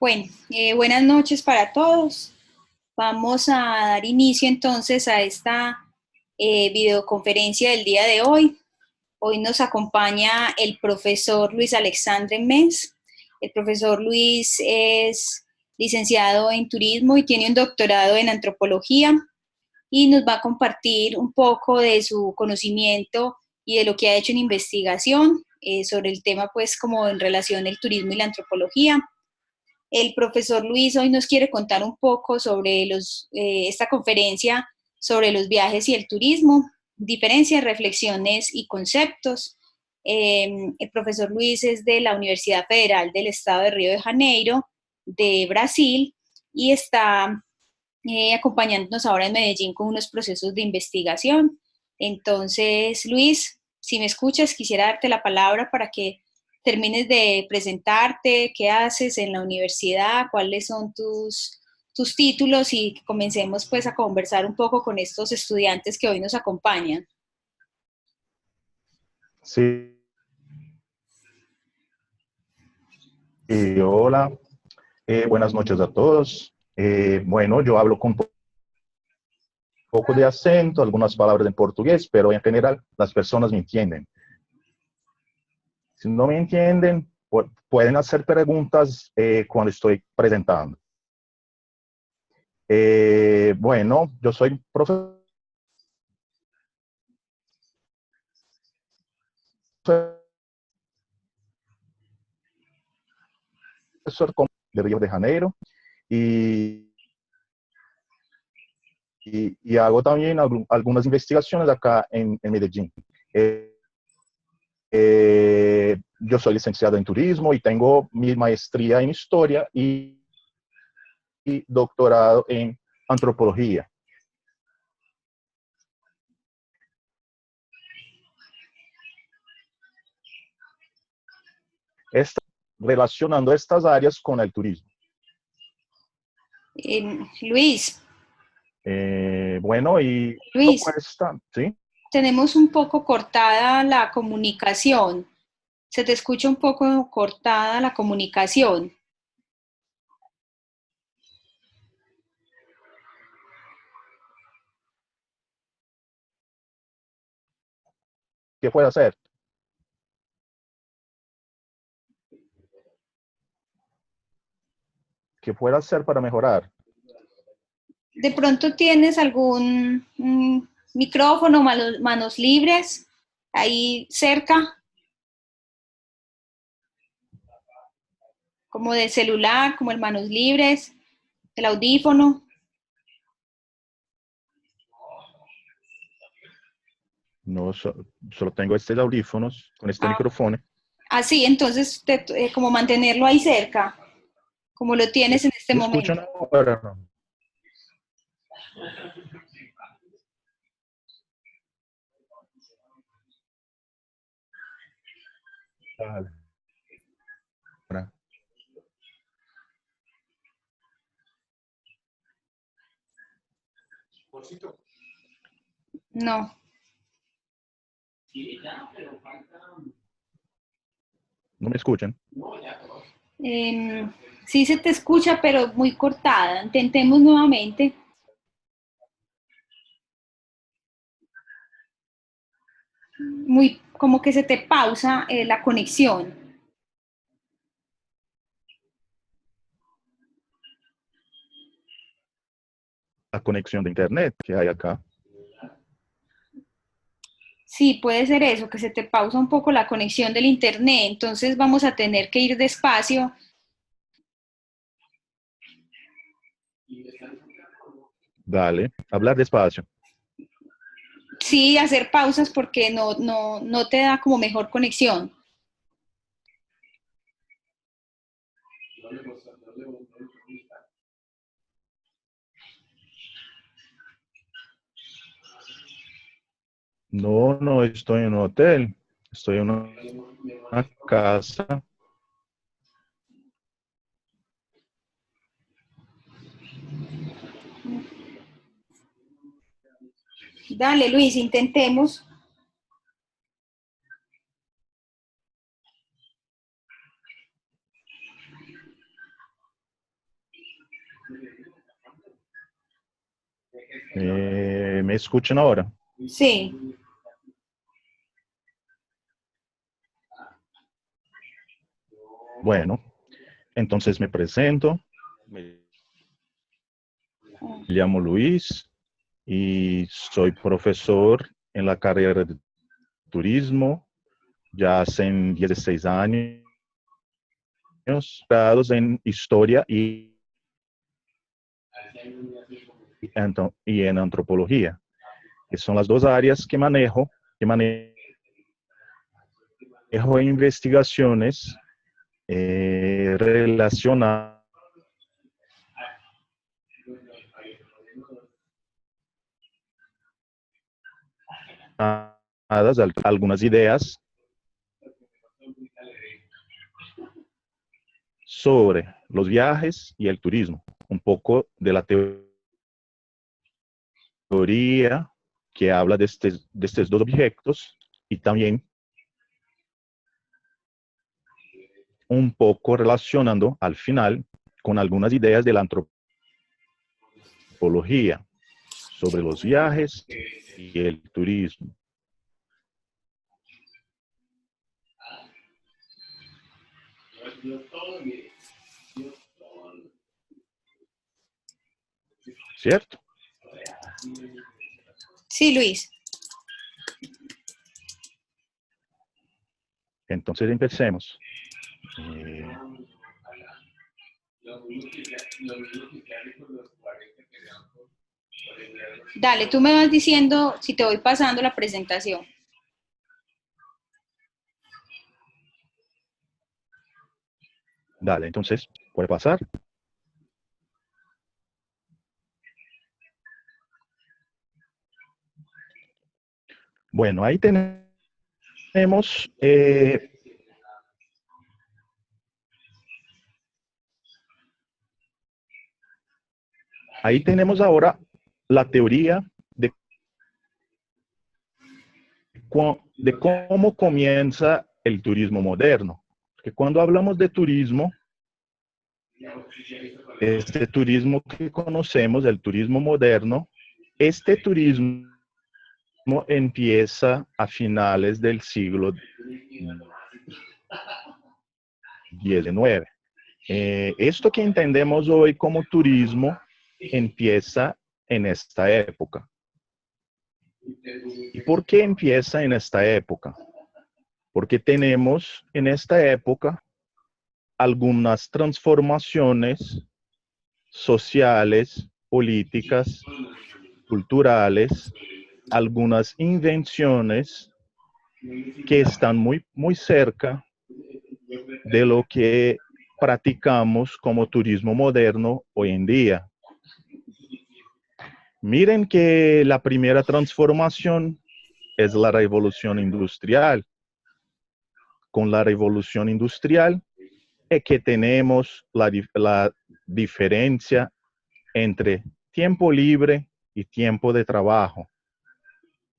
Bueno, buenas noches para todos. Vamos a dar inicio entonces a esta videoconferencia del día de hoy. Hoy nos acompaña el profesor Luis Alexandre Mes. El profesor Luis es licenciado en turismo y tiene un doctorado en antropología y nos va a compartir un poco de su conocimiento y de lo que ha hecho en investigación sobre el tema, pues como en relación el turismo y la antropología. El profesor Luis hoy nos quiere contar un poco sobre esta conferencia sobre los viajes y el turismo, diferencias, reflexiones y conceptos. El profesor Luis es de la Universidad Federal del Estado de Río de Janeiro, de Brasil, y está acompañándonos ahora en Medellín con unos procesos de investigación. Entonces, Luis, si me escuchas, quisiera darte la palabra para que termines de presentarte, qué haces en la universidad, cuáles son tus títulos y comencemos pues a conversar un poco con estos estudiantes que hoy nos acompañan. Sí, hola, buenas noches a todos. Bueno, yo hablo con un poco de acento, algunas palabras en portugués, pero en general las personas me entienden. Si no me entienden, pueden hacer preguntas cuando estoy presentando. Bueno, yo soy profesor de Río de Janeiro y hago también algunas investigaciones acá en Medellín. Yo soy licenciado en turismo y tengo mi maestría en historia y doctorado en antropología. Relacionando estas áreas con el turismo. Luis, Bueno, y Luis, cuesta, ¿sí? tenemos un poco cortada la comunicación. Se te escucha un poco cortada la comunicación. ¿Qué puede hacer? ¿Qué puede hacer para mejorar? ¿De pronto tienes algún micrófono, manos libres ahí cerca, como del celular, como el manos libres, el audífono? No, solo tengo estos audífonos con este micrófono. Así, entonces como mantenerlo ahí cerca, como lo tienes en este ¿Me momento. escuchan ahora? No. Vale. No. ¿No me escuchan? Sí se te escucha, pero muy cortada. Intentemos nuevamente. Muy, como que se te pausa la conexión. La conexión de internet que hay acá. Sí, puede ser eso, que se te pausa un poco la conexión del internet, entonces vamos a tener que ir despacio. Dale, hablar despacio. Sí, hacer pausas porque no te da como mejor conexión. No, no estoy en un hotel. Estoy en una casa. Dale, Luis, intentemos. ¿Me escuchan ahora? Sí. Bueno, entonces me presento. Me llamo Luis y soy profesor en la carrera de turismo ya hace 16 años, grados en historia y en antropología, que son las dos áreas que manejo investigaciones relacionadas a algunas ideas sobre los viajes y el turismo, un poco de la teoría que habla de estos dos objetos y también un poco relacionando al final con algunas ideas de la antropología sobre los viajes y el turismo. ¿Cierto? Sí, Luis. Entonces empecemos. Dale, tú me vas diciendo si te voy pasando la presentación. Dale, entonces, puede pasar. Bueno, ahí tenemos ahora la teoría de cómo comienza el turismo moderno. Porque cuando hablamos de turismo, este turismo que conocemos, el turismo moderno, este turismo empieza a finales del siglo XIX. Esto que entendemos hoy como turismo empieza en esta época. ¿Y por qué empieza en esta época? Porque tenemos en esta época algunas transformaciones sociales, políticas, culturales, algunas invenciones que están muy cerca de lo que practicamos como turismo moderno hoy en día. Miren que la primera transformación es la revolución industrial. Con la revolución industrial es que tenemos la diferencia entre tiempo libre y tiempo de trabajo.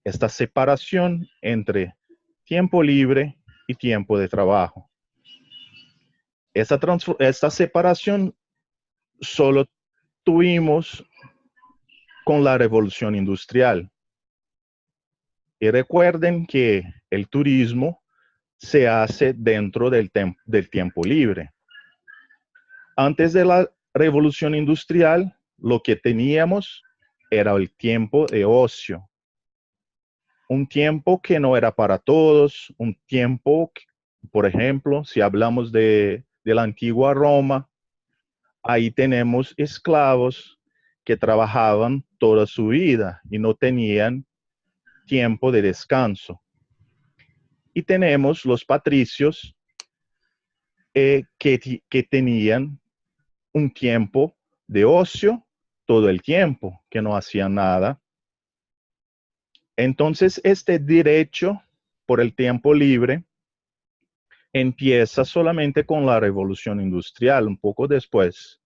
Esta separación entre tiempo libre y tiempo de trabajo. Esta separación solo tuvimos con la revolución industrial. Y recuerden que el turismo se hace dentro del tiempo libre. Antes de la revolución industrial, lo que teníamos era el tiempo de ocio. Un tiempo que no era para todos, un tiempo, por ejemplo, si hablamos de la antigua Roma, ahí tenemos esclavos que trabajaban toda su vida y no tenían tiempo de descanso. Y tenemos los patricios que tenían un tiempo de ocio todo el tiempo, que no hacían nada. Entonces, este derecho por el tiempo libre empieza solamente con la revolución industrial, un poco después.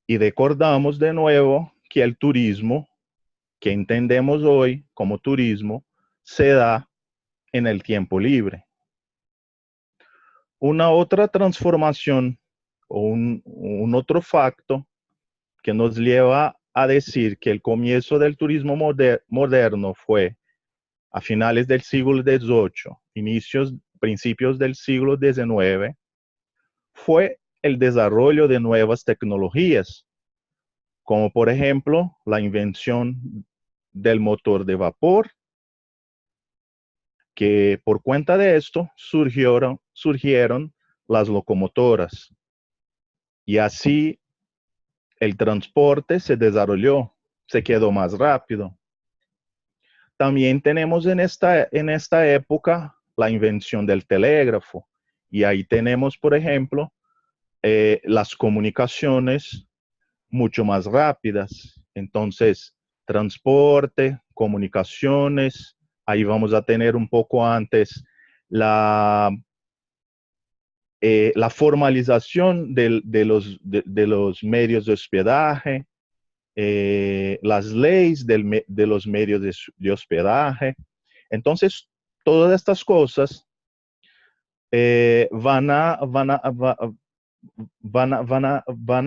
Y recordamos de nuevo que el turismo, que entendemos hoy como turismo, se da en el tiempo libre. Una otra transformación o un otro facto que nos lleva a decir que el comienzo del turismo moderno fue a finales del siglo XVIII, principios del siglo XIX, fue el desarrollo de nuevas tecnologías, como por ejemplo la invención del motor de vapor, que por cuenta de esto surgieron las locomotoras. Y así el transporte se desarrolló, se quedó más rápido. También tenemos en esta época la invención del telégrafo. Y ahí tenemos, por ejemplo, las comunicaciones mucho más rápidas. Entonces, transporte, comunicaciones, ahí vamos a tener un poco antes la, la formalización de los medios de hospedaje, las leyes de los medios de hospedaje. Entonces, todas estas cosas van a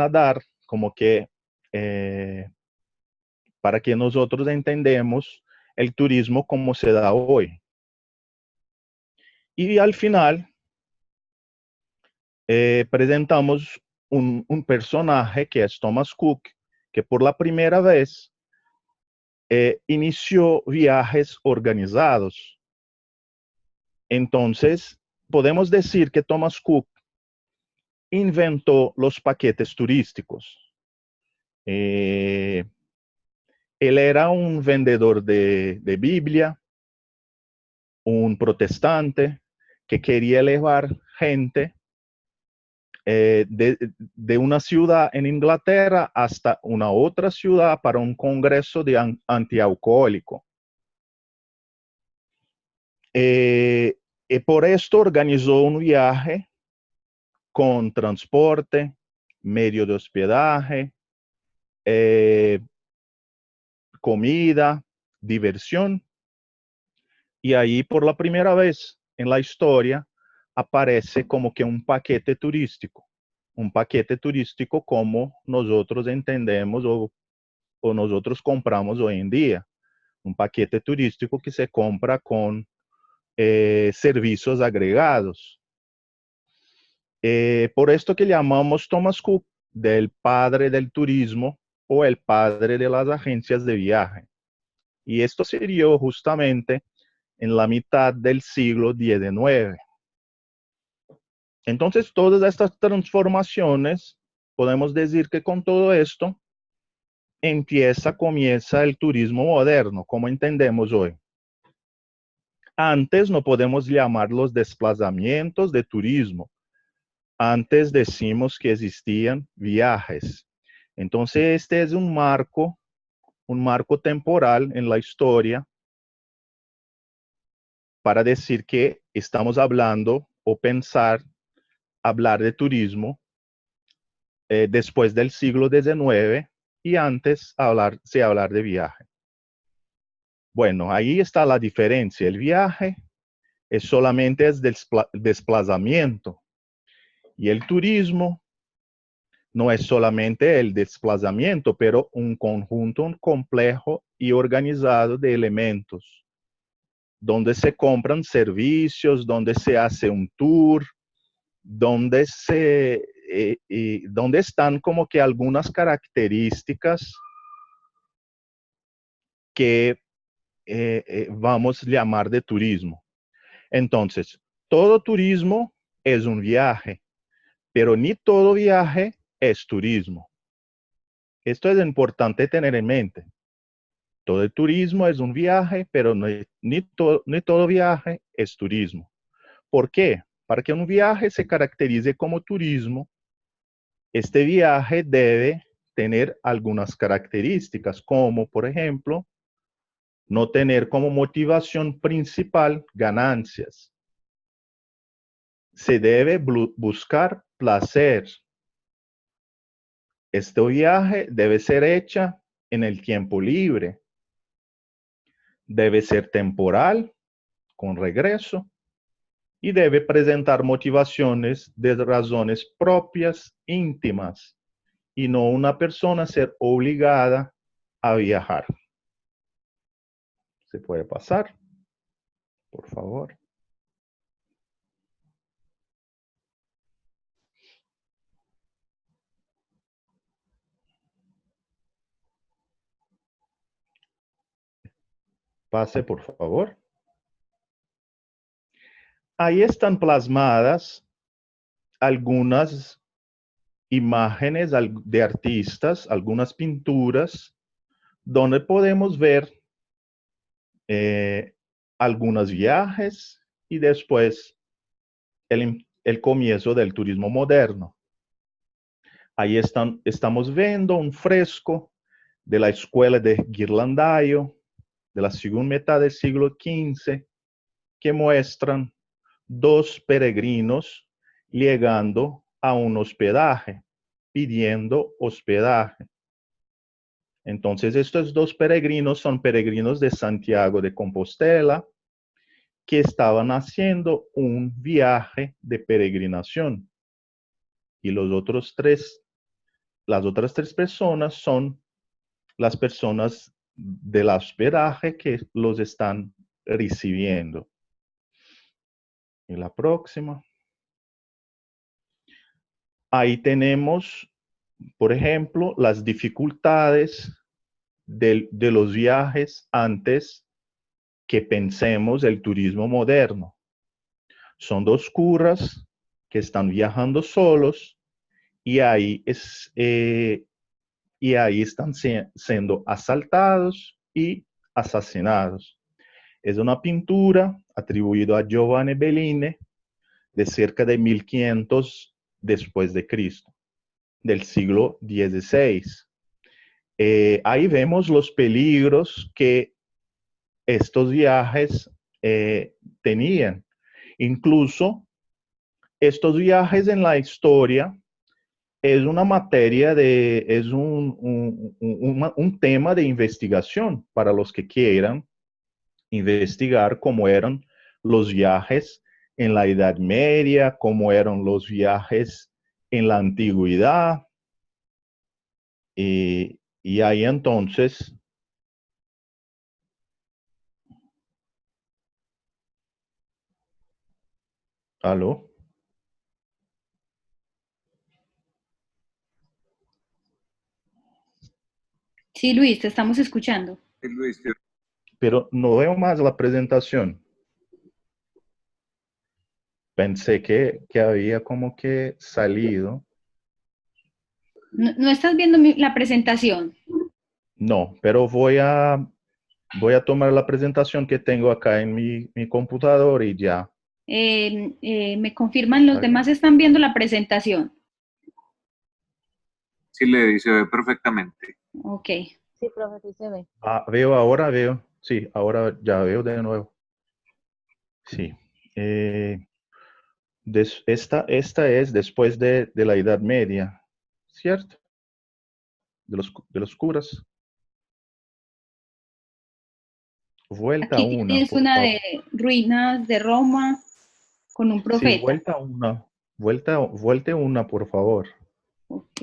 dar como que para que nosotros entendemos el turismo como se da hoy. Y al final presentamos un personaje que es Thomas Cook, que por la primera vez inició viajes organizados. Entonces, podemos decir que Thomas Cook inventó los paquetes turísticos. Él era un vendedor de Biblia, un protestante que quería llevar gente de una ciudad en Inglaterra hasta una otra ciudad para un congreso de antialcohólico. Y por esto organizó un viaje con transporte, medio de hospedaje, comida, diversión. Y ahí por la primera vez en la historia aparece como que un paquete turístico como nosotros entendemos o nosotros compramos hoy en día. Un paquete turístico que se compra con servicios agregados. Por esto que llamamos Thomas Cook del padre del turismo o el padre de las agencias de viaje. Y esto se dio justamente en la mitad del siglo XIX. Entonces, todas estas transformaciones, podemos decir que con todo esto, comienza el turismo moderno, como entendemos hoy. Antes no podemos llamar los desplazamientos de turismo. Antes decimos que existían viajes. Entonces, este es un marco temporal en la historia para decir que estamos hablando o hablar de turismo después del siglo XIX y antes hablar de viaje. Bueno, ahí está la diferencia. El viaje solamente es desplazamiento y el turismo no es solamente el desplazamiento, pero un conjunto complejo y organizado de elementos, donde se compran servicios, donde se hace un tour, donde están como que algunas características que vamos a llamar de turismo. Entonces, todo turismo es un viaje, pero ni todo viaje es turismo. Esto es importante tener en mente. Todo el turismo es un viaje, pero ni todo viaje es turismo. ¿Por qué? Para que un viaje se caracterice como turismo, este viaje debe tener algunas características, como por ejemplo, no tener como motivación principal ganancias. Se debe buscar placer. Este viaje debe ser hecho en el tiempo libre. Debe ser temporal, con regreso, y debe presentar motivaciones de razones propias, íntimas, y no una persona ser obligada a viajar. ¿Se puede pasar? Por favor. Pase, por favor. Ahí están plasmadas algunas imágenes de artistas, algunas pinturas, donde podemos ver algunos viajes y después el comienzo del turismo moderno. Ahí estamos viendo un fresco de la escuela de Ghirlandaio de la segunda mitad del siglo XV que muestran dos peregrinos llegando a un hospedaje, pidiendo hospedaje. Entonces, estos dos peregrinos son peregrinos de Santiago de Compostela que estaban haciendo un viaje de peregrinación. Y las otras tres personas son las personas del hospedaje que los están recibiendo. Y la próxima. Ahí tenemos, por ejemplo, las dificultades de los viajes antes que pensemos el turismo moderno. Son dos curas que están viajando solos y ahí, están siendo asaltados y asesinados. Es una pintura atribuida a Giovanni Bellini de cerca de 1500 después de Cristo, del siglo XVI. Ahí vemos los peligros que estos viajes tenían. Incluso estos viajes en la historia es una materia es un tema de investigación para los que quieran investigar cómo eran los viajes en la Edad Media, cómo eran los viajes en la antigüedad. Y ahí entonces, ¿aló? Sí, Luis, te estamos escuchando. Sí, Luis, Pero no veo más la presentación. Pensé que había como que salido. No estás viendo la presentación. No, pero voy a tomar la presentación que tengo acá en mi computador y ya. Me confirman, los demás están viendo la presentación. sí, le se ve perfectamente. Ok. Sí, profe, sí se ve. Ah, veo. Sí, ahora ya veo de nuevo. Sí. Esta es después de la Edad Media, ¿cierto? De los curas. Vuelta Aquí una, tienes por una favor. de ruinas de Roma con un Sí, profeta. vuelta una. Vuelte una, por favor. Ok.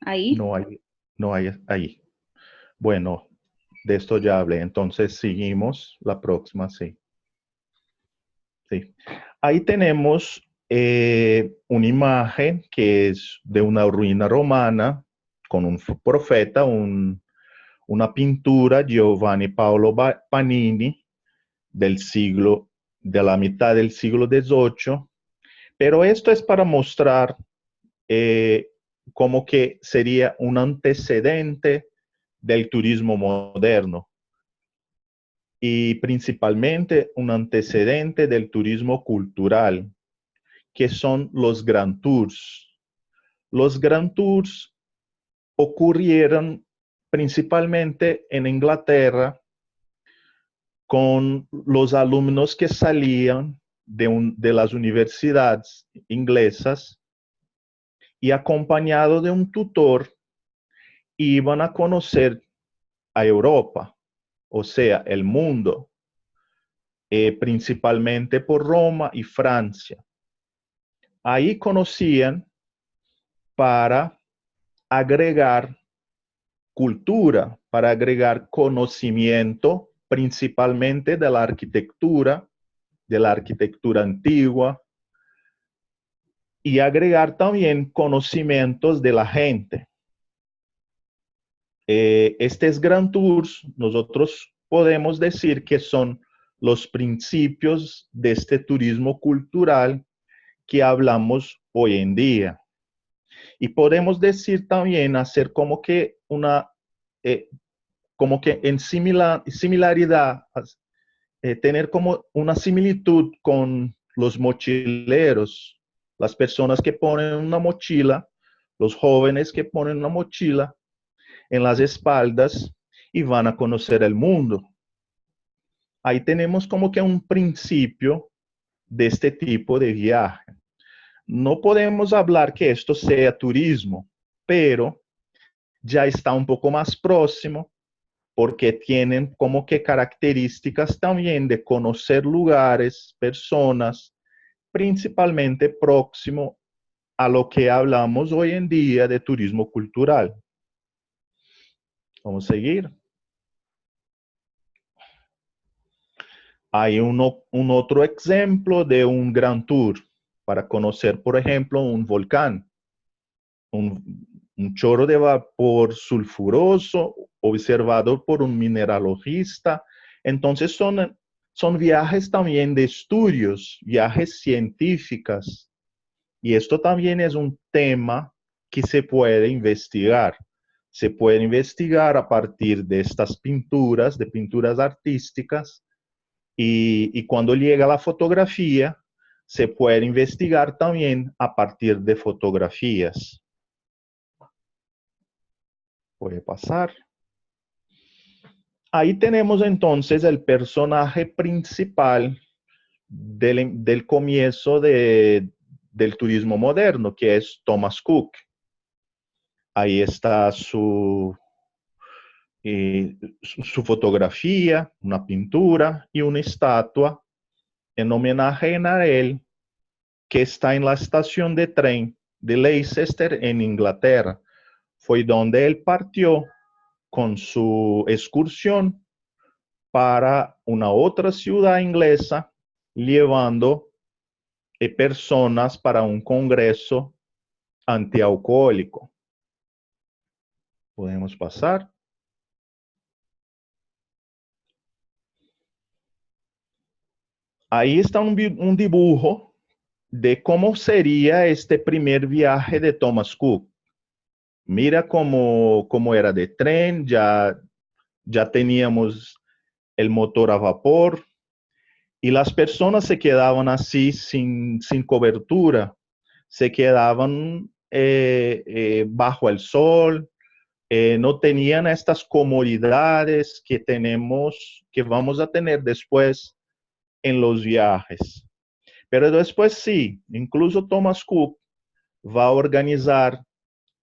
Ahí. No hay ahí. Bueno, de esto ya hablé. Entonces seguimos. La próxima, sí. Sí. Ahí tenemos una imagen que es de una ruina romana con un profeta, una pintura Giovanni Paolo Panini de la mitad del siglo XVIII. Pero esto es para mostrar como que sería un antecedente del turismo moderno y principalmente un antecedente del turismo cultural, que son los Grand Tours. Los Grand Tours ocurrieron principalmente en Inglaterra con los alumnos que salían de las universidades inglesas y acompañado de un tutor iban a conocer a Europa, o sea, el mundo, principalmente por Roma y Francia. Ahí conocían para agregar cultura, para agregar conocimiento, principalmente de la arquitectura antigua, y agregar también conocimientos de la gente. Estos Grand Tours, nosotros podemos decir que son los principios de este turismo cultural que hablamos hoy en día. Y podemos decir también, hacer como que como que en similaridad, tener como una similitud con los mochileros, las personas que ponen una mochila, los jóvenes que ponen una mochila en las espaldas y van a conocer el mundo. Ahí tenemos como que un principio de este tipo de viaje. No podemos hablar que esto sea turismo, pero ya está un poco más próximo porque tienen como que características también de conocer lugares, personas, principalmente próximo a lo que hablamos hoy en día de turismo cultural. Vamos a seguir. Hay un otro ejemplo de un gran tour para conocer, por ejemplo, un volcán, un chorro de vapor sulfuroso observado por un mineralogista. Entonces son viajes también de estudios, viajes científicos. Y esto también es un tema que se puede investigar. Se puede investigar a partir de estas pinturas, de pinturas artísticas, y cuando llega la fotografía, se puede investigar también a partir de fotografías. Puede pasar. Ahí tenemos entonces el personaje principal del comienzo del turismo moderno, que es Thomas Cook. Ahí está su fotografía, una pintura y una estatua en homenaje a él, que está en la estación de tren de Leicester, en Inglaterra. Fue donde él partió con su excursión para una otra ciudad inglesa, llevando personas para un congreso antialcohólico. Podemos pasar. Ahí está un dibujo de cómo sería este primer viaje de Thomas Cook. Mira cómo era de tren, ya teníamos el motor a vapor y las personas se quedaban así sin cobertura, se quedaban bajo el sol, no tenían estas comodidades que tenemos, que vamos a tener después en los viajes. Pero después sí, incluso Thomas Cook va a organizar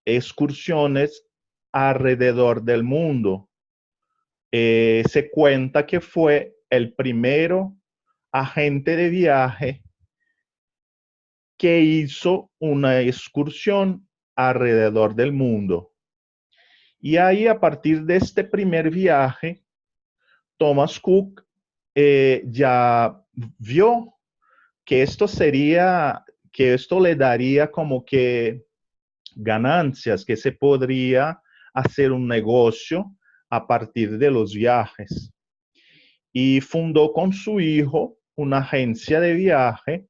excursiones alrededor del mundo. Se cuenta que fue el primero agente de viaje que hizo una excursión alrededor del mundo. Y ahí, a partir de este primer viaje, Thomas Cook ya vio que que esto le daría como que ganancias, que se podría hacer un negocio a partir de los viajes. Y fundó con su hijo una agencia de viaje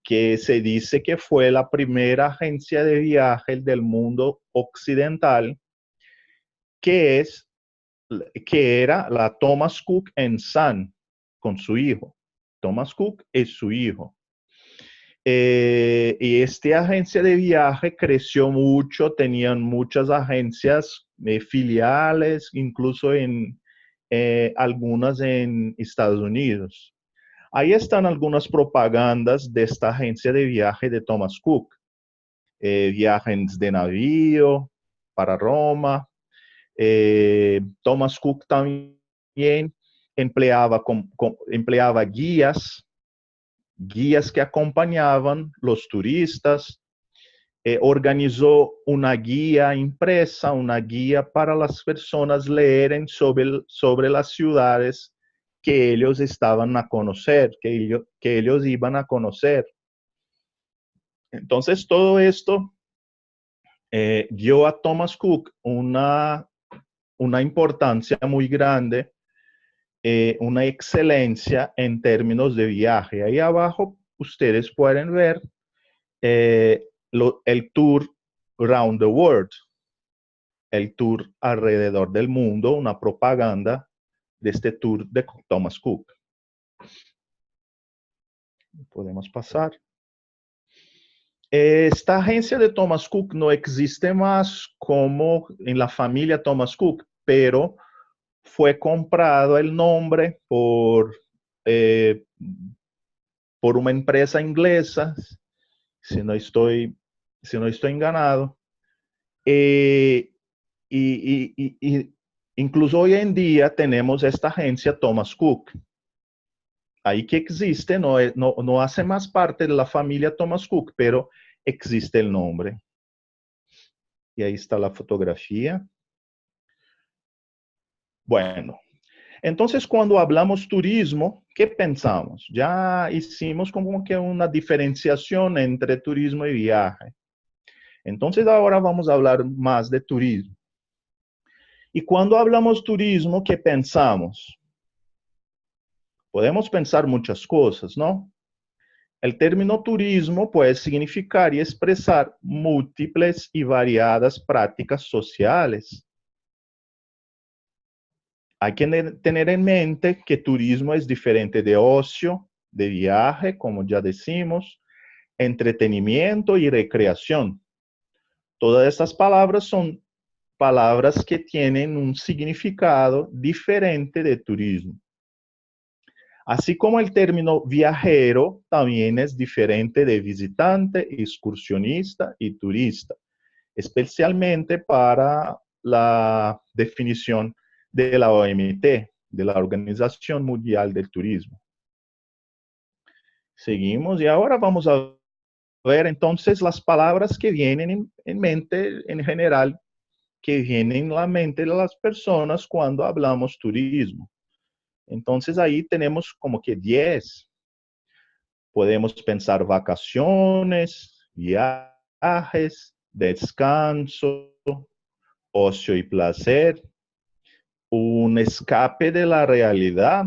que se dice que fue la primera agencia de viajes del mundo occidental, que era la Thomas Cook Son, con su hijo. Thomas Cook es su hijo. Y esta agencia de viaje creció mucho, tenían muchas agencias filiales, incluso algunas en Estados Unidos. Ahí están algunas propagandas de esta agencia de viaje de Thomas Cook. Viajes de navío para Roma. Thomas Cook también empleaba guías que acompañaban los turistas, organizó una guía impresa, una guía para las personas leer sobre las ciudades que ellos estaban a conocer, que ellos iban a conocer. Entonces, todo esto dio a Thomas Cook una importancia muy grande, una excelencia en términos de viaje. Ahí abajo ustedes pueden ver el tour Round the World, el tour alrededor del mundo, una propaganda de este tour de Thomas Cook. Podemos pasar. Esta agencia de Thomas Cook no existe más como en la familia Thomas Cook, pero fue comprado el nombre por una empresa inglesa, si no estoy enganado. Y incluso hoy en día tenemos esta agencia Thomas Cook. Ahí que existe, no hace más parte de la familia Thomas Cook, pero existe el nombre. Y ahí está la fotografía. Bueno, entonces cuando hablamos turismo, ¿qué pensamos? Ya hicimos como que una diferenciación entre turismo y viaje. Entonces ahora vamos a hablar más de turismo. Y cuando hablamos turismo, ¿qué pensamos? Podemos pensar muchas cosas, ¿no? El término turismo puede significar y expresar múltiples y variadas prácticas sociales. Hay que tener en mente que turismo es diferente de ocio, de viaje, como ya decimos, entretenimiento y recreación. Todas estas palabras son palabras que tienen un significado diferente de turismo. Así como el término viajero también es diferente de visitante, excursionista y turista, especialmente para la definición de la OMT, de la Organización Mundial del Turismo. Seguimos y ahora vamos a ver entonces las palabras que vienen en mente en general, que vienen en la mente de las personas cuando hablamos turismo. Entonces ahí tenemos como que 10. Podemos pensar vacaciones, viajes, descanso, ocio y placer, un escape de la realidad,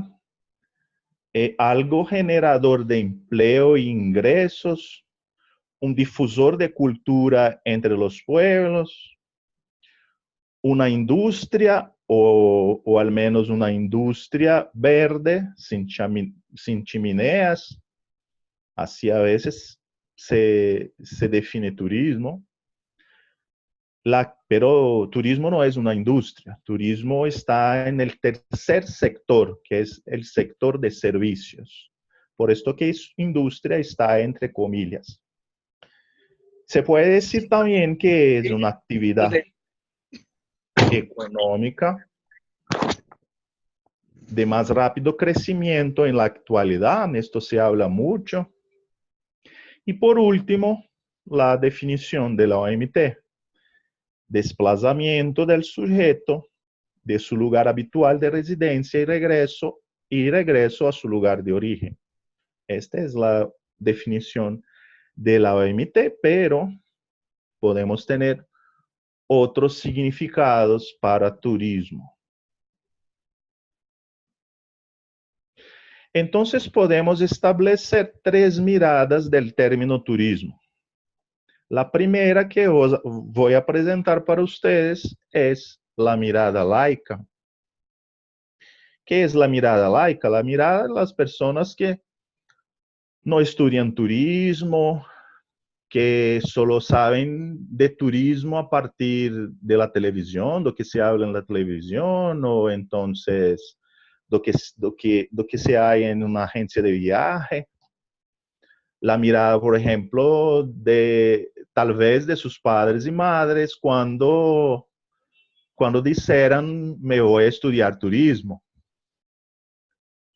algo generador de empleo e ingresos, un difusor de cultura entre los pueblos, una industria o al menos una industria verde sin chimeneas. Así a veces se define turismo. Pero turismo no es una industria. Turismo está en el tercer sector, que es el sector de servicios. Por esto que industria está entre comillas. Se puede decir también que es una actividad económica de más rápido crecimiento en la actualidad. Esto se habla mucho. Y por último, la definición de la OMT. Desplazamiento del sujeto de su lugar habitual de residencia y regreso a su lugar de origen. Esta es la definición de la OMT, pero podemos tener otros significados para turismo. Entonces podemos establecer 3 miradas del término turismo. La primera que voy a presentar para ustedes es la mirada laica. ¿Qué es la mirada laica? La mirada de las personas que no estudian turismo, que solo saben de turismo a partir de la televisión, lo que se habla en la televisión, o entonces lo que se hay en una agencia de viaje. La mirada, por ejemplo, tal vez de sus padres y madres cuando dijeran, me voy a estudiar turismo.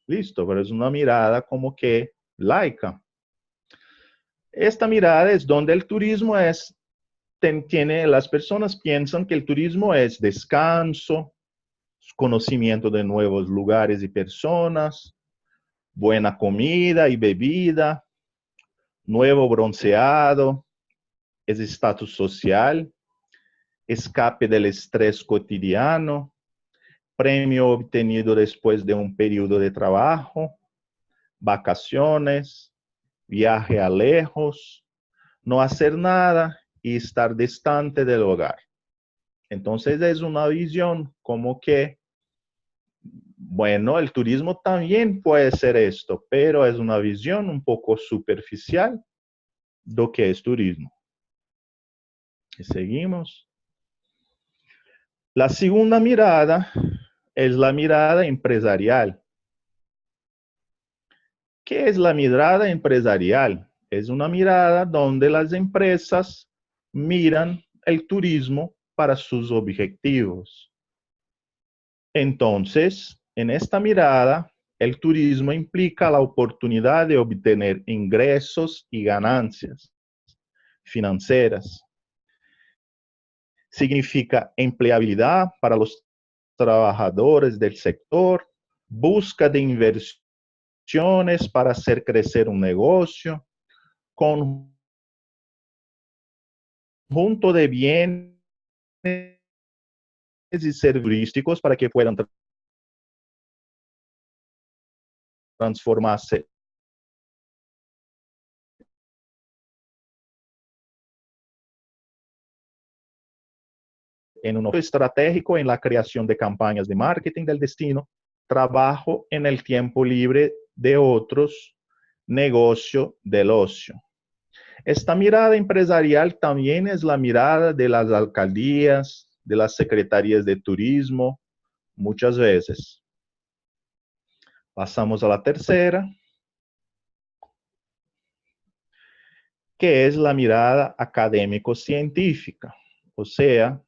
Listo, pero es una mirada como que laica. Esta mirada es donde el turismo es las personas piensan que el turismo es descanso, conocimiento de nuevos lugares y personas, buena comida y bebida, nuevo bronceado, es estatus social, escape del estrés cotidiano, premio obtenido después de un periodo de trabajo, vacaciones, viaje a lejos, no hacer nada y estar distante del hogar. Entonces es una visión como que, bueno, el turismo también puede ser esto, pero es una visión un poco superficial de lo que es turismo. Y seguimos. La segunda mirada es la mirada empresarial. ¿Qué es la mirada empresarial? Es una mirada donde las empresas miran el turismo para sus objetivos. Entonces, en esta mirada, el turismo implica la oportunidad de obtener ingresos y ganancias financieras. Significa empleabilidad para los trabajadores del sector, busca de inversiones para hacer crecer un negocio, conjunto de bienes y servicios turísticos para que puedan transformarse en un estratégico en la creación de campañas de marketing del destino, trabajo en el tiempo libre de otros, negocio del ocio. Esta mirada empresarial también es la mirada de las alcaldías, de las secretarías de turismo, muchas veces. Pasamos a la tercera, que es la mirada académico-científica, o sea,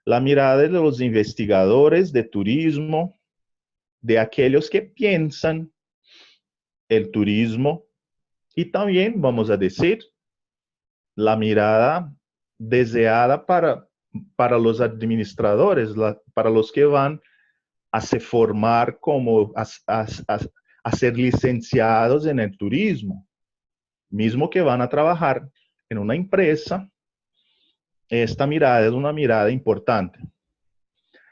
la mirada de los investigadores de turismo, de aquellos que piensan el turismo y también, vamos a decir, la mirada deseada para los administradores, para los que van a se formar como a ser licenciados en el turismo, mismo que van a trabajar en una empresa. Esta mirada es una mirada importante.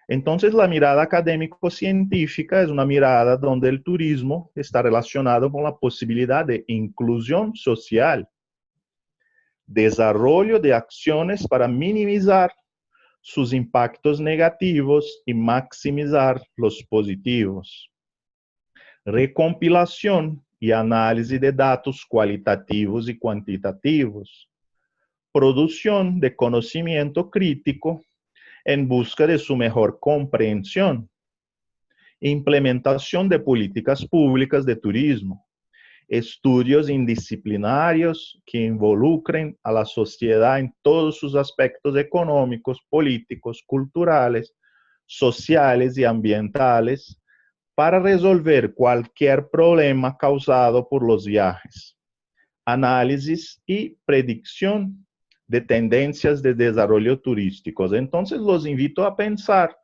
Entonces, la mirada académico-científica es una mirada donde el turismo está relacionado con la posibilidad de inclusión social, desarrollo de acciones para minimizar sus impactos negativos y maximizar los positivos. Recompilación y análisis de datos cualitativos y cuantitativos. Producción de conocimiento crítico en busca de su mejor comprensión. Implementación de políticas públicas de turismo. Estudios indisciplinarios que involucren a la sociedad en todos sus aspectos económicos, políticos, culturales, sociales y ambientales para resolver cualquier problema causado por los viajes. Análisis y predicción de tendencias de desarrollo turísticos. Entonces los invito a pensar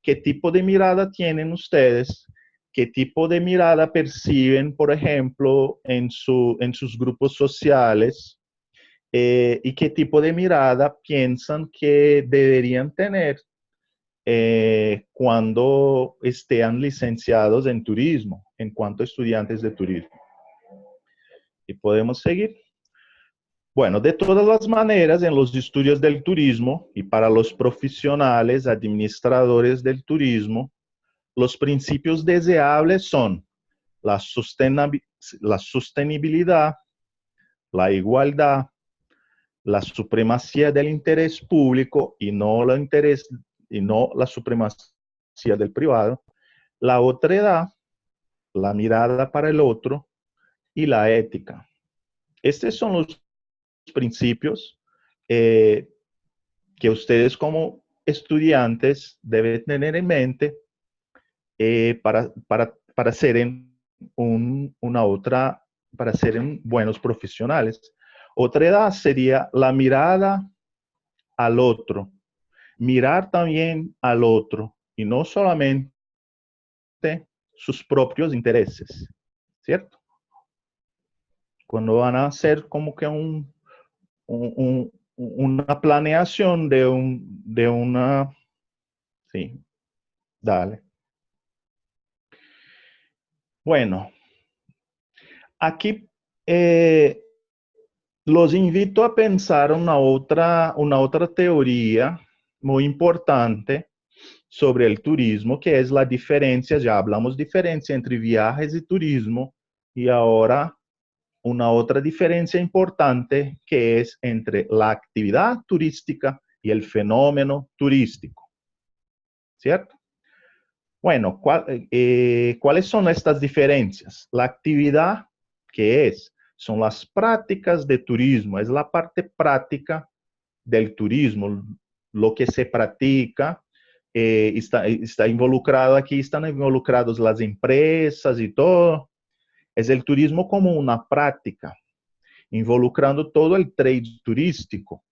qué tipo de mirada tienen ustedes, qué tipo de mirada perciben, por ejemplo, en sus grupos sociales, y qué tipo de mirada piensan que deberían tener cuando estén licenciados en turismo, en cuanto a estudiantes de turismo. Y podemos seguir. Bueno, de todas las maneras, en los estudios del turismo y para los profesionales administradores del turismo, los principios deseables son la sostenibilidad, la igualdad, la supremacía del interés público y no la supremacía del privado, la otredad, la mirada para el otro y la ética. Estos son los principios que ustedes como estudiantes deben tener en mente para ser para ser buenos profesionales. Otra edad sería la mirada al otro, mirar también al otro y no solamente sus propios intereses, ¿cierto? Cuando van a hacer como que una planeación de una... Sí, dale. Bueno, aquí los invito a pensar una otra teoría muy importante sobre el turismo, que es la diferencia, ya hablamos diferencia entre viajes y turismo, y ahora una otra diferencia importante que es entre la actividad turística y el fenómeno turístico, ¿cierto? Bueno, ¿cuáles son estas diferencias? La actividad, ¿qué es? Son las prácticas de turismo, es la parte práctica del turismo, lo que se practica, está involucrado aquí, están involucrados las empresas y todo. Es el turismo como una práctica, involucrando todo el trade turístico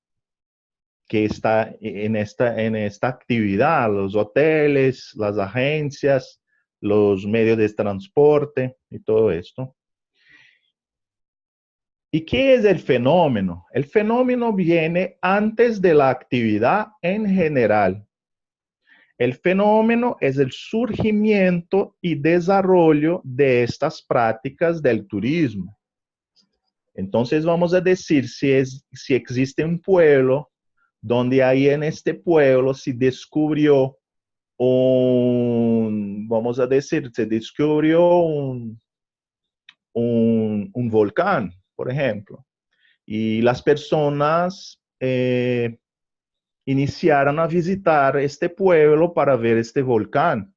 que está en esta actividad, los hoteles, las agencias, los medios de transporte y todo esto. ¿Y qué es el fenómeno? El fenómeno viene antes de la actividad en general. El fenómeno es el surgimiento y desarrollo de estas prácticas del turismo. Entonces vamos a decir si existe un pueblo donde ahí en este pueblo se descubrió vamos a decir, se descubrió un volcán, por ejemplo, y las personas iniciaron a visitar este pueblo para ver este volcán.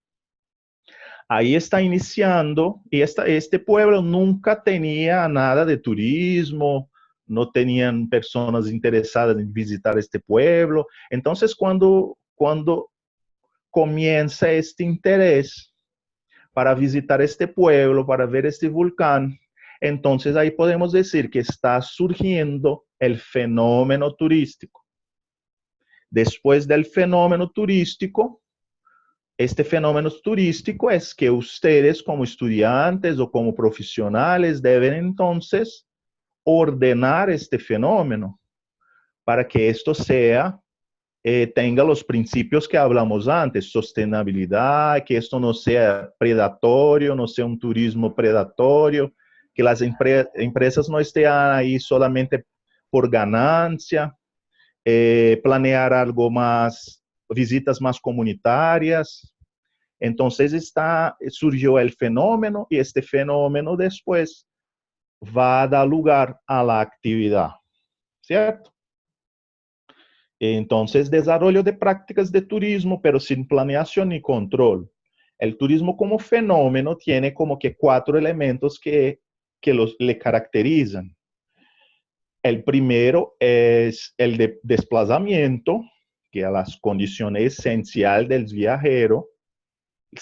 Ahí está iniciando, y este pueblo nunca tenía nada de turismo, no tenían personas interesadas en visitar este pueblo. Entonces, cuando comienza este interés para visitar este pueblo, para ver este volcán, entonces ahí podemos decir que está surgiendo el fenómeno turístico. Después del fenómeno turístico, este fenómeno turístico es que ustedes como estudiantes o como profesionales deben entonces ordenar este fenómeno para que esto tenga los principios que hablamos antes, sostenibilidad, que esto no sea predatorio, no sea un turismo predatorio, que las empresas no estén ahí solamente por ganancia, planear algo más, visitas más comunitarias. Entonces surgió el fenómeno y este fenómeno después va a dar lugar a la actividad, ¿cierto? Entonces, desarrollo de prácticas de turismo, pero sin planeación ni control. El turismo como fenómeno tiene como que 4 elementos que le caracterizan. El primero es el desplazamiento, que es la condición esencial del viajero. El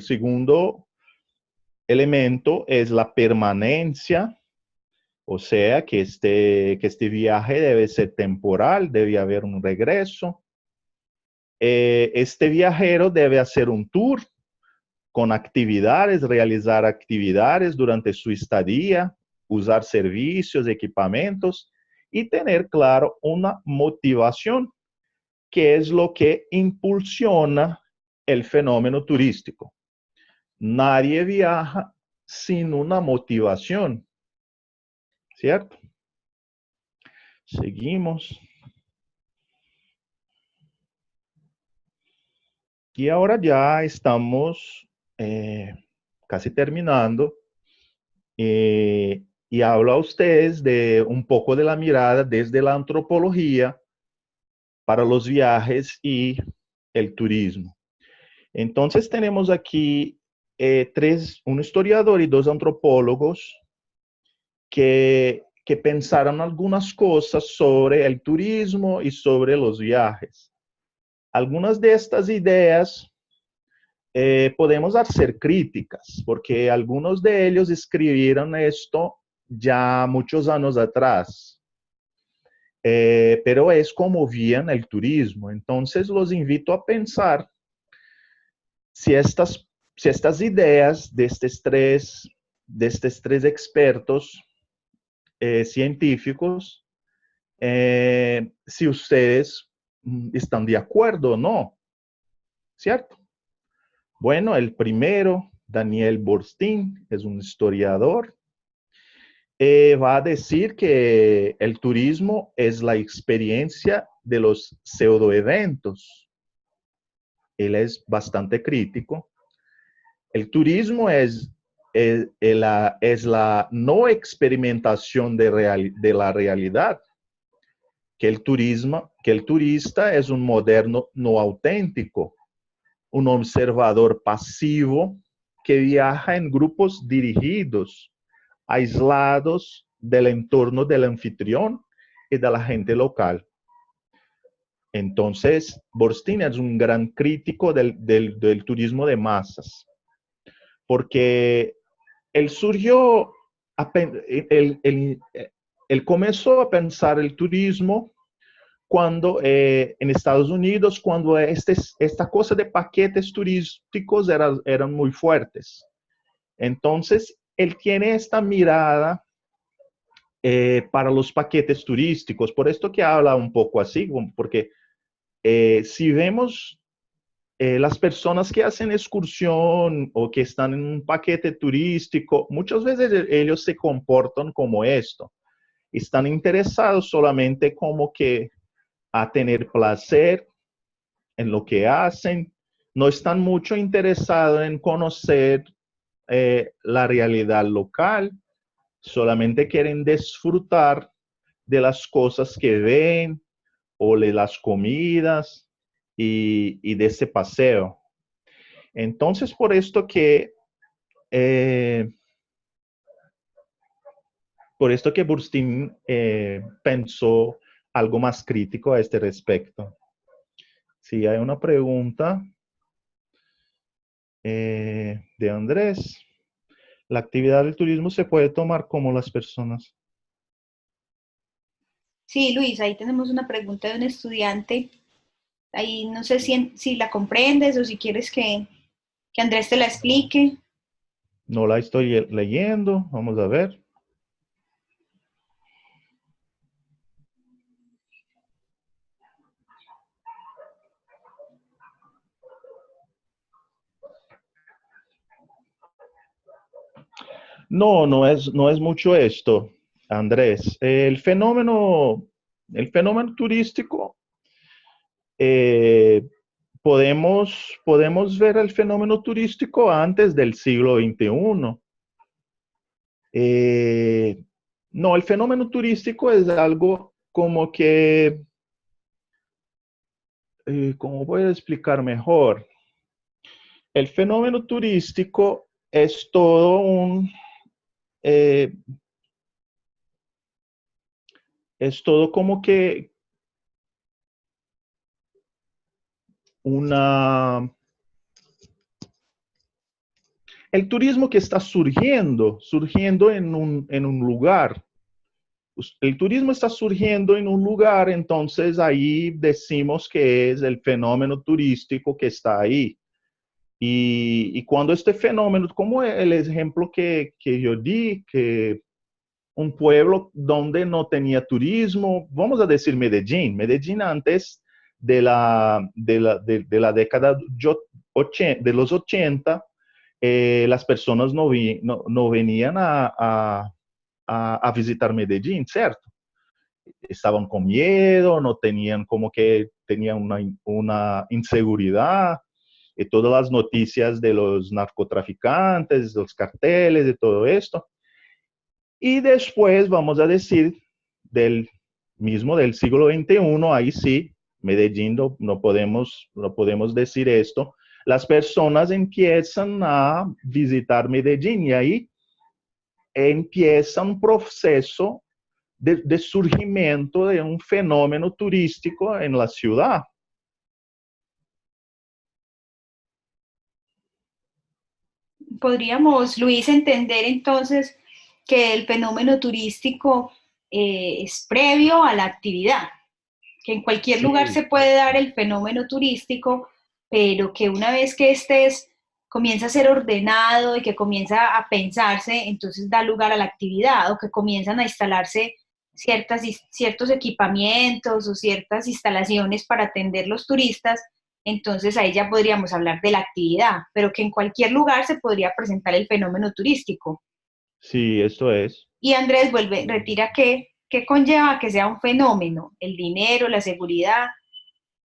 segundo elemento es la permanencia, o sea, que este viaje debe ser temporal, debe haber un regreso. Este viajero debe hacer un tour con actividades, realizar actividades durante su estadía, usar servicios, equipamientos y tener claro una motivación, que es lo que impulsiona el fenómeno turístico. Nadie viaja sin una motivación, ¿cierto? Seguimos. Y ahora ya estamos casi terminando y hablo a ustedes de un poco de la mirada desde la antropología para los viajes y el turismo. Entonces tenemos aquí un historiador y 2 antropólogos que pensaron algunas cosas sobre el turismo y sobre los viajes. Algunas de estas ideas podemos hacer críticas, porque algunos de ellos escribieron esto ya muchos años atrás. pero es como veían el turismo. Entonces los invito a pensar si estas ideas de estos tres expertos científicos, si ustedes están de acuerdo o no, ¿cierto? Bueno, el primero, Daniel Boorstin, es un historiador, va a decir que el turismo es la experiencia de los pseudoeventos. Él es bastante crítico. El turismo es la no experimentación de la realidad, que el turista es un moderno no auténtico, un observador pasivo que viaja en grupos dirigidos, aislados del entorno del anfitrión y de la gente local. Entonces, Boorstin es un gran crítico del turismo de masas, porque él surgió, él comenzó a pensar el turismo cuando en Estados Unidos, cuando esta cosa de paquetes turísticos eran muy fuertes. Entonces, él tiene esta mirada para los paquetes turísticos. Por esto que habla un poco así, porque si vemos las personas que hacen excursión o que están en un paquete turístico, muchas veces ellos se comportan como esto. Están interesados solamente como que a tener placer en lo que hacen, no están mucho interesados en conocer la realidad local, solamente quieren disfrutar de las cosas que ven o de las comidas y de ese paseo. Entonces, por esto que Boorstin pensó algo más crítico a este respecto. Si hay una pregunta de Andrés. La actividad del turismo se puede tomar como las personas. Sí, Luis, ahí tenemos una pregunta de un estudiante. Ahí no sé si la comprendes o si quieres que Andrés te la explique. No la estoy leyendo. Vamos a ver. No, no es mucho esto, Andrés. El fenómeno turístico, eh, podemos ver el fenómeno turístico antes del siglo XXI. No, el fenómeno turístico es algo como que, ¿cómo voy a explicar mejor? El fenómeno turístico eh, es todo como que una, el turismo que está surgiendo en un lugar. El turismo está surgiendo en un lugar, entonces ahí decimos que es el fenómeno turístico que está ahí. Y cuando este fenómeno, como el ejemplo que yo di, que un pueblo donde no tenía turismo, vamos a decir Medellín. Medellín antes de la década de los 80, las personas no venían a visitar Medellín, ¿cierto? Estaban con miedo, no tenían como que tenían una inseguridad, y todas las noticias de los narcotraficantes, los carteles, de todo esto. Y después, vamos a decir, del siglo XXI, ahí sí, Medellín no podemos decir esto, las personas empiezan a visitar Medellín y ahí empieza un proceso de surgimiento de un fenómeno turístico en la ciudad. Podríamos, Luis, entender entonces que el fenómeno turístico es previo a la actividad, que en cualquier lugar Sí, se puede dar el fenómeno turístico, pero que una vez que comienza a ser ordenado y que comienza a pensarse, entonces da lugar a la actividad o que comienzan a instalarse ciertos equipamientos o ciertas instalaciones para atender los turistas, entonces ahí ya podríamos hablar de la actividad, pero que en cualquier lugar se podría presentar el fenómeno turístico. sí, esto es. Y Andrés retira qué conlleva que sea un fenómeno, el dinero, la seguridad.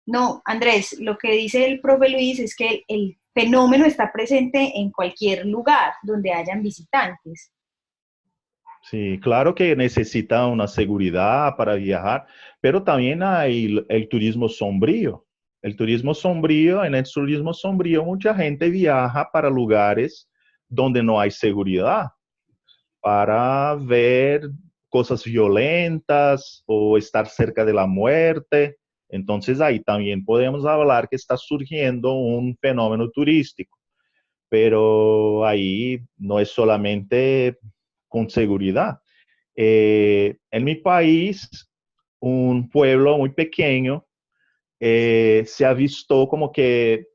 No, Andrés, lo que dice el profe Luis es que el fenómeno está presente en cualquier lugar donde hayan visitantes. Sí, claro que necesita una seguridad para viajar, pero también hay el turismo sombrío. El turismo sombrío, en el turismo sombrío, mucha gente viaja para lugares donde no hay seguridad, para ver cosas violentas o estar cerca de la muerte. Entonces ahí también podemos hablar que está surgiendo un fenómeno turístico, pero ahí no es solamente con seguridad. En mi país, un pueblo muy pequeño, se ha visto como que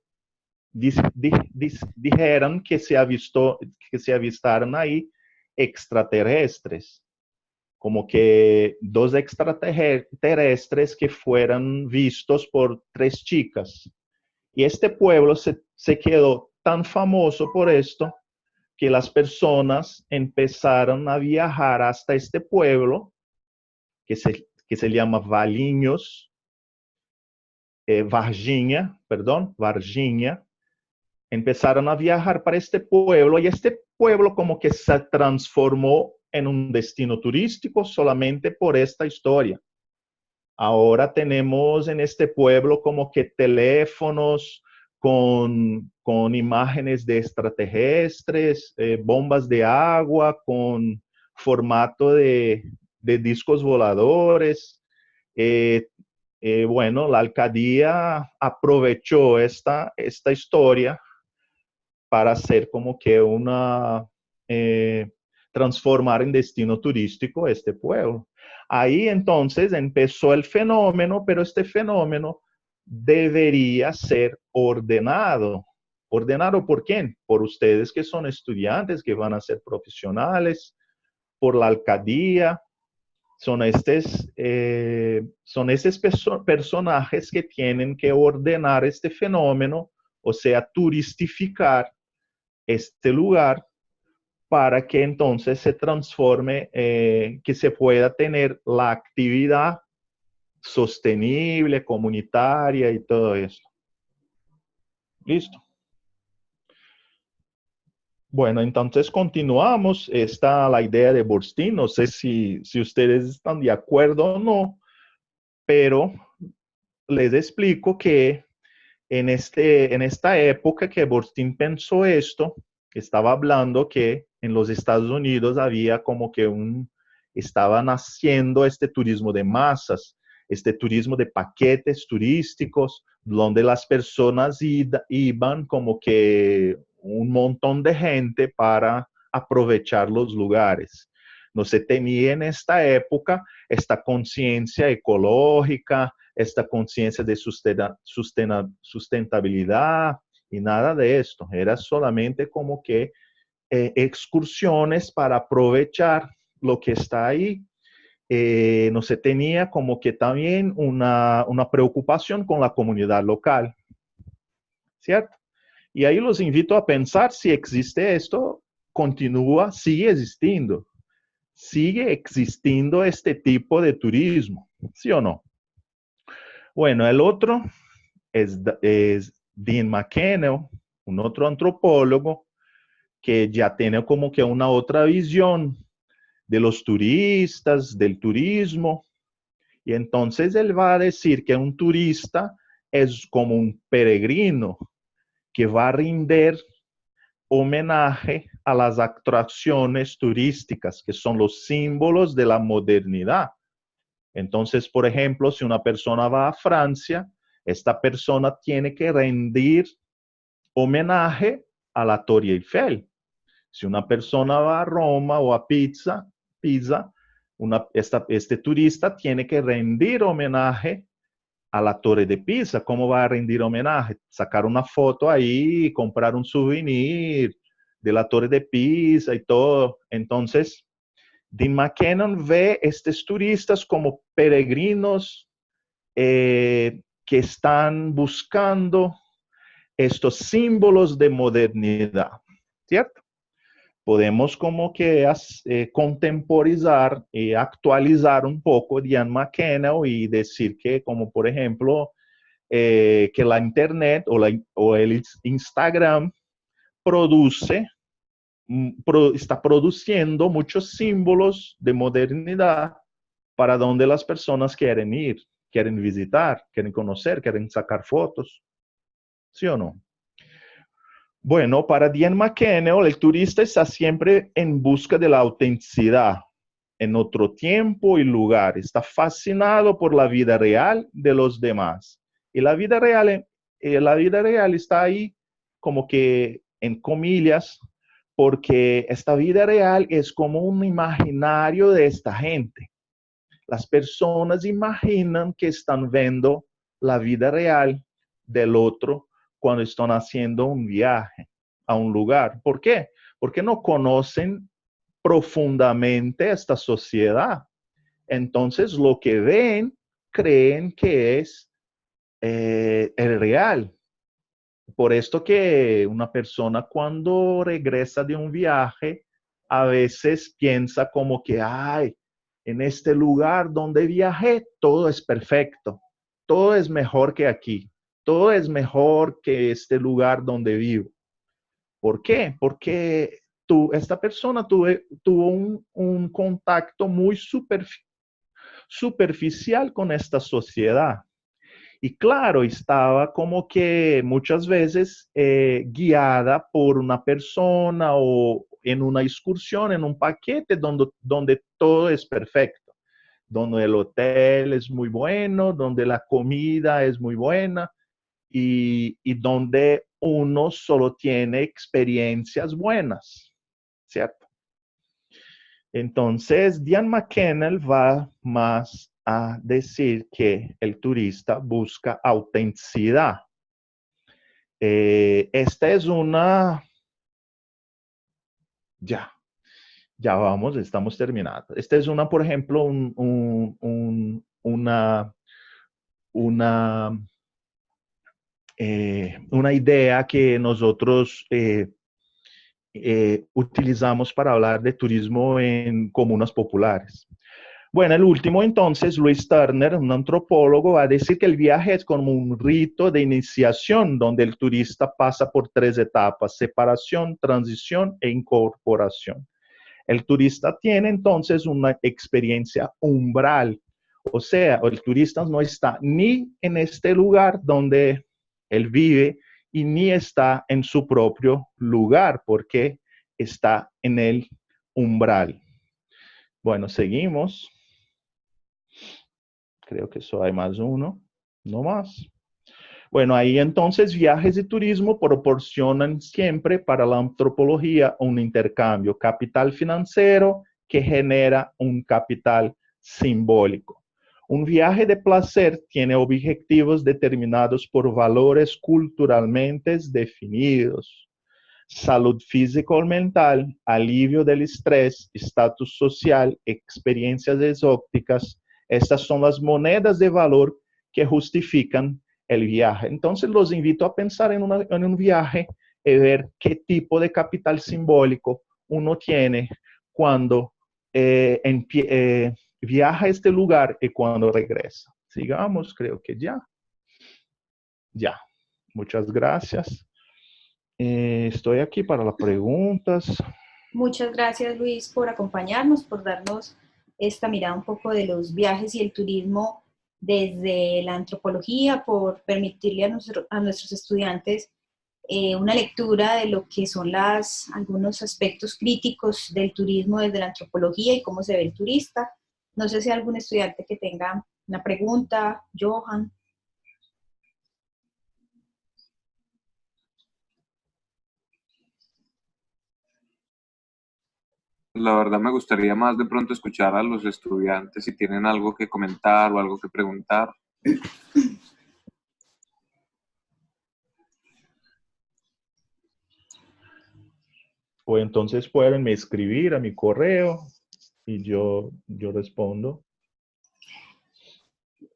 dijeron que se ha visto, que se avistaron ahí extraterrestres, como que dos extraterrestres que fueran vistos por tres chicas. Y este pueblo se quedó tan famoso por esto que las personas empezaron a viajar hasta este pueblo que se llama Valinhos, Varginha, perdón, Varginha. Empezaron a viajar para este pueblo y este pueblo como que se transformó en un destino turístico solamente por esta historia. Ahora tenemos en este pueblo como que teléfonos con imágenes de extraterrestres, bombas de agua con formato de discos voladores. Eh, bueno, la alcaldía aprovechó esta historia para hacer como que eh, transformar en destino turístico este pueblo. Ahí entonces empezó el fenómeno, pero este fenómeno debería ser ordenado. ¿Ordenado por quién? Por ustedes que son estudiantes, que van a ser profesionales, por la alcaldía. Son estos personajes que tienen que ordenar este fenómeno, o sea, turistificar este lugar para que entonces se transforme, que se pueda tener la actividad sostenible, comunitaria y todo eso. Listo. Bueno, entonces continuamos. Está la idea de Burstein. No sé si ustedes están de acuerdo o no, pero les explico que en esta época que Burstein pensó esto, estaba hablando que en los Estados Unidos había como que estaba naciendo este turismo de masas, este turismo de paquetes turísticos, donde las personas iban como que un montón de gente para aprovechar los lugares. No se tenía en esta época esta conciencia ecológica, esta conciencia de sustentabilidad y nada de esto. Era solamente como que excursiones para aprovechar lo que está ahí. No se tenía como que también una preocupación con la comunidad local, ¿cierto? Y ahí los invito a pensar si existe esto, sigue existiendo. Sigue existiendo este tipo de turismo, ¿sí o no? Bueno, el otro es Dean McKennell, un otro antropólogo que ya tiene como que una otra visión de los turistas, del turismo. Y entonces él va a decir que un turista es como un peregrino que va a rendir homenaje a las atracciones turísticas, que son los símbolos de la modernidad. Entonces, por ejemplo, si una persona va a Francia, esta persona tiene que rendir homenaje a la Torre Eiffel. Si una persona va a Roma o a Pisa, Este turista tiene que rendir homenaje a la Torre de Pisa. ¿Cómo va a rendir homenaje? Sacar una foto ahí, comprar un souvenir de la Torre de Pisa y todo. Entonces, Dean McKinnon ve a estos turistas como peregrinos que están buscando estos símbolos de modernidad, ¿cierto? Podemos como que contemporizar y actualizar un poco Dean McKinnon y decir que, como por ejemplo, que la Internet o el Instagram produce, está produciendo muchos símbolos de modernidad para donde las personas quieren ir, quieren visitar, quieren conocer, quieren sacar fotos. ¿Sí o no? Bueno, para Dean McKinnon, el turista está siempre en busca de la autenticidad en otro tiempo y lugar. Está fascinado por la vida real de los demás. Y la vida real está ahí como que en comillas, porque esta vida real es como un imaginario de esta gente. Las personas imaginan que están viendo la vida real del otro cuando están haciendo un viaje a un lugar. ¿Por qué? Porque no conocen profundamente esta sociedad. Entonces, lo que ven, creen que es el real. Por esto que una persona cuando regresa de un viaje, a veces piensa como que, ay, en este lugar donde viajé, todo es perfecto, todo es mejor que aquí, todo es mejor que este lugar donde vivo. ¿Por qué? Porque esta persona tuvo un contacto muy superficial con esta sociedad. Y claro, estaba como que muchas veces guiada por una persona o en una excursión, en un paquete donde todo es perfecto, donde el hotel es muy bueno, donde la comida es muy buena y donde uno solo tiene experiencias buenas, ¿cierto? Entonces, Dean McKinnon va más a decir que el turista busca autenticidad. Esta es una... Ya vamos, estamos terminando. Esta es una, por ejemplo, una, una idea que nosotros utilizamos para hablar de turismo en comunas populares. Bueno, el último entonces, Luis Turner, un antropólogo, va a decir que el viaje es como un rito de iniciación donde el turista pasa por tres etapas: separación, transición e incorporación. El turista tiene entonces una experiencia umbral, o sea, el turista no está ni en este lugar donde él vive y ni está en su propio lugar porque está en el umbral. Bueno, seguimos. Creo que solo hay más uno, no más. Bueno, ahí entonces viajes y turismo proporcionan siempre para la antropología un intercambio, capital financiero que genera un capital simbólico. Un viaje de placer tiene objetivos determinados por valores culturalmente definidos: salud física o mental, alivio del estrés, estatus social, experiencias exóticas. Estas son las monedas de valor que justifican el viaje. Entonces los invito a pensar en un viaje y ver qué tipo de capital simbólico uno tiene cuando viaja a este lugar y cuando regresa. Sigamos, creo que ya. Ya. Muchas gracias. Estoy aquí para las preguntas. Muchas gracias, Luis, por acompañarnos, por darnos esta mirada un poco de los viajes y el turismo desde la antropología, por permitirle a nuestros estudiantes una lectura de lo que son algunos aspectos críticos del turismo desde la antropología y cómo se ve el turista. No sé si hay algún estudiante que tenga una pregunta. Johan. la verdad me gustaría más de pronto escuchar a los estudiantes si tienen algo que comentar o algo que preguntar. O entonces pueden escribir a mi correo y yo respondo.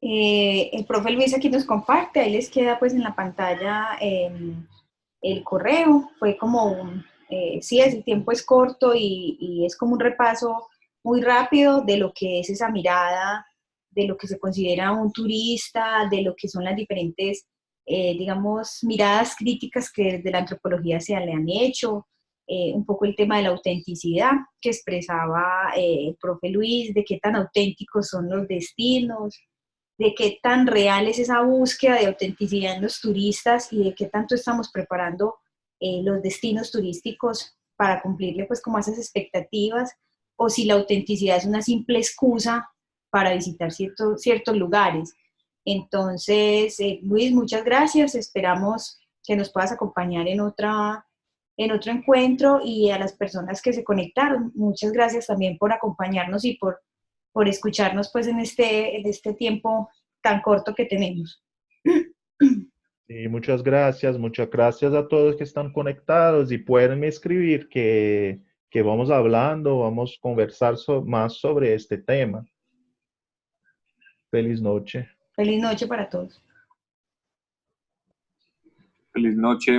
El profe Luis aquí nos comparte, ahí les queda pues en la pantalla el correo. Fue como sí, el tiempo es corto y es como un repaso muy rápido de lo que es esa mirada, de lo que se considera un turista, de lo que son las diferentes, digamos, miradas críticas que desde la antropología se le han hecho, un poco el tema de la autenticidad que expresaba el profe Luis, de qué tan auténticos son los destinos, de qué tan real es esa búsqueda de autenticidad en los turistas y de qué tanto estamos preparando los destinos turísticos para cumplirle pues como esas expectativas, o si la autenticidad es una simple excusa para visitar ciertos lugares. Entonces, Luis, muchas gracias, esperamos que nos puedas acompañar en otro encuentro, y a las personas que se conectaron, muchas gracias también por acompañarnos y por escucharnos pues en este tiempo tan corto que tenemos. Y muchas gracias a todos que están conectados y pueden escribir que vamos hablando, vamos a conversar más sobre este tema. Feliz noche. Feliz noche para todos. Feliz noche.